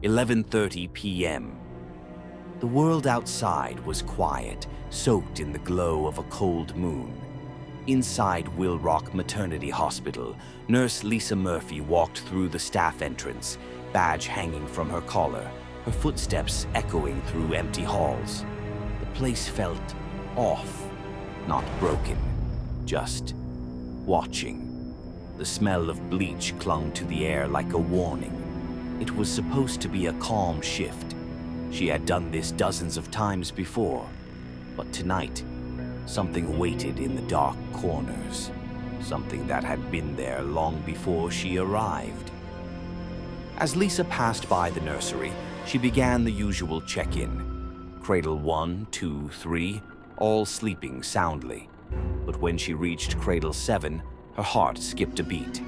11:30 p.m. The world outside was quiet, soaked in the glow of a cold moon. Inside Will Rock Maternity Hospital, nurse Lisa Murphy walked through the staff entrance, badge hanging from her collar, her footsteps echoing through empty halls. The place felt off, not broken, just watching. The smell of bleach clung to the air like a warning. It was supposed to be a calm shift. She had done this dozens of times before, but tonight, something waited in the dark corners, something that had been there long before she arrived. As Lisa passed by the nursery, she began the usual check-in. Cradle 1, 2, 3, all sleeping soundly. But when she reached Cradle 7, her heart skipped a beat.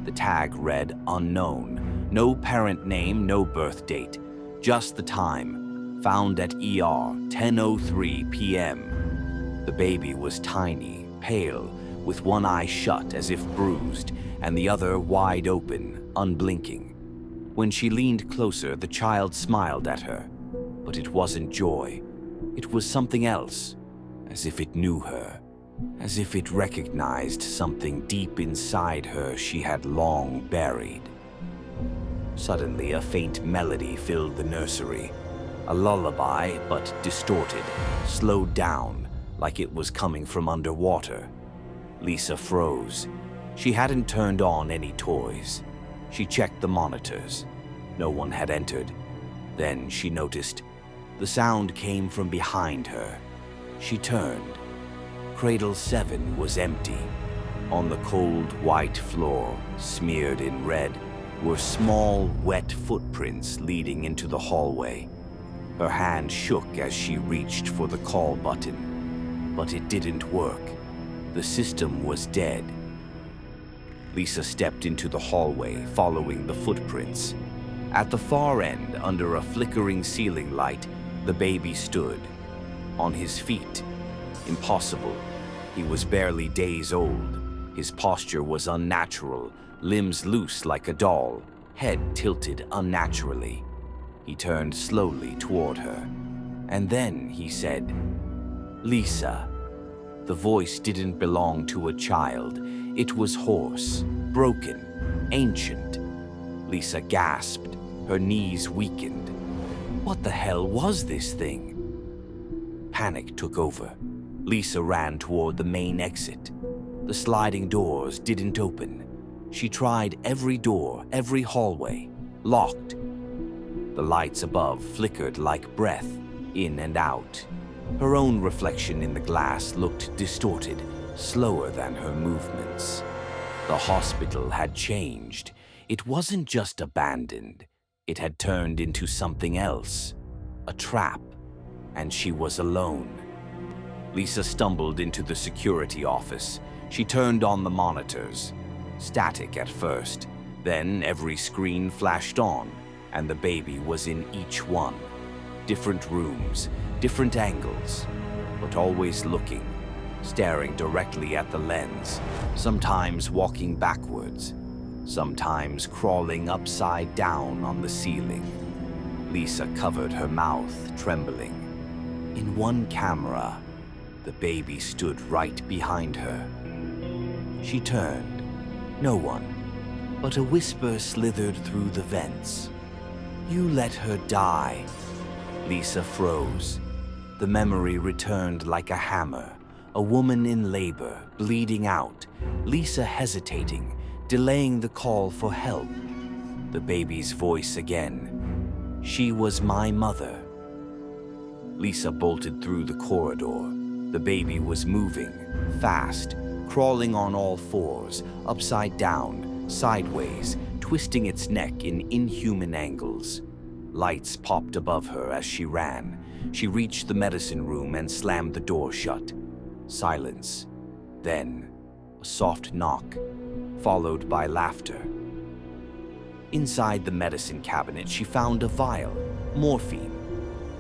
The tag read unknown. No parent name, no birth date. Just the time. Found at ER, 10:03 p.m. The baby was tiny, pale, with one eye shut as if bruised, and the other wide open, unblinking. When she leaned closer, the child smiled at her. But it wasn't joy. It was something else, as if it knew her. As if it recognized something deep inside her she had long buried. Suddenly, a faint melody filled the nursery. A lullaby, but distorted, slowed down, like it was coming from underwater. Lisa froze. She hadn't turned on any toys. She checked the monitors. No one had entered. Then she noticed the sound came from behind her. She turned. Cradle 7 was empty. On the cold white floor, smeared in red, were small, wet footprints leading into the hallway. Her hand shook as she reached for the call button, but it didn't work. The system was dead. Lisa stepped into the hallway, following the footprints. At the far end, under a flickering ceiling light, the baby stood. On his feet. Impossible. He was barely days old. His posture was unnatural, limbs loose like a doll, head tilted unnaturally. He turned slowly toward her. And then he said, "Lisa." The voice didn't belong to a child. It was hoarse, broken, ancient. Lisa gasped. Her knees weakened. What the hell was this thing? Panic took over. Lisa ran toward the main exit. The sliding doors didn't open. She tried every door, every hallway, locked. The lights above flickered like breath, in and out. Her own reflection in the glass looked distorted, slower than her movements. The hospital had changed. It wasn't just abandoned. It had turned into something else, a trap, and she was alone. Lisa stumbled into the security office. She turned on the monitors. Static at first, then every screen flashed on, and the baby was in each one. Different rooms, different angles, but always looking, staring directly at the lens, sometimes walking backwards, sometimes crawling upside down on the ceiling. Lisa covered her mouth, trembling. In one camera, the baby stood right behind her. She turned. No one, but a whisper slithered through the vents. "You let her die." Lisa froze. The memory returned like a hammer. A woman in labor, bleeding out. Lisa hesitating, delaying the call for help. The baby's voice again. "She was my mother." Lisa bolted through the corridor. The baby was moving, fast, crawling on all fours, upside down, sideways, twisting its neck in inhuman angles. Lights popped above her as she ran. She reached the medicine room and slammed the door shut. Silence. Then, a soft knock, followed by laughter. Inside the medicine cabinet, she found a vial, morphine.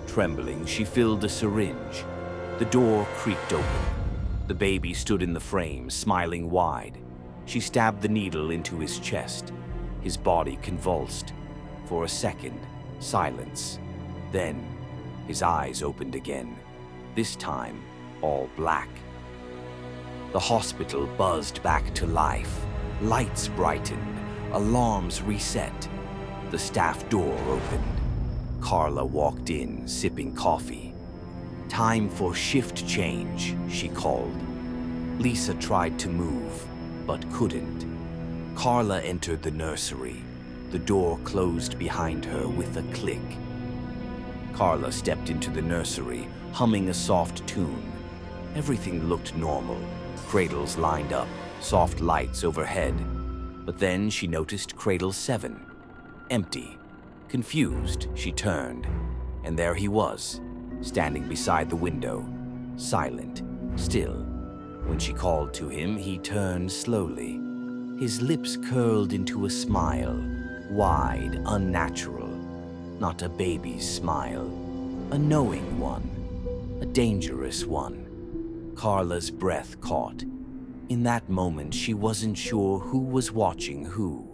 Trembling, she filled a syringe. The door creaked open. The baby stood in the frame, smiling wide. She stabbed the needle into his chest. His body convulsed. For a second, Silence. Then, his eyes opened again, this time all black. The hospital buzzed back to life. Lights brightened, alarms reset. The staff door opened. Carla walked in, sipping coffee. "Time for shift change," she called. Lisa tried to move, but couldn't. Carla entered the nursery. The door closed behind her with a click. Carla stepped into the nursery, humming a soft tune. Everything looked normal. Cradles lined up, soft lights overhead. But then she noticed Cradle 7. Empty. Confused, she turned. And there he was, standing beside the window, silent, still. When she called to him, he turned slowly. His lips curled into a smile, wide, unnatural. Not a baby's smile. A knowing one. A dangerous one. Carla's breath caught. In that moment, she wasn't sure who was watching who.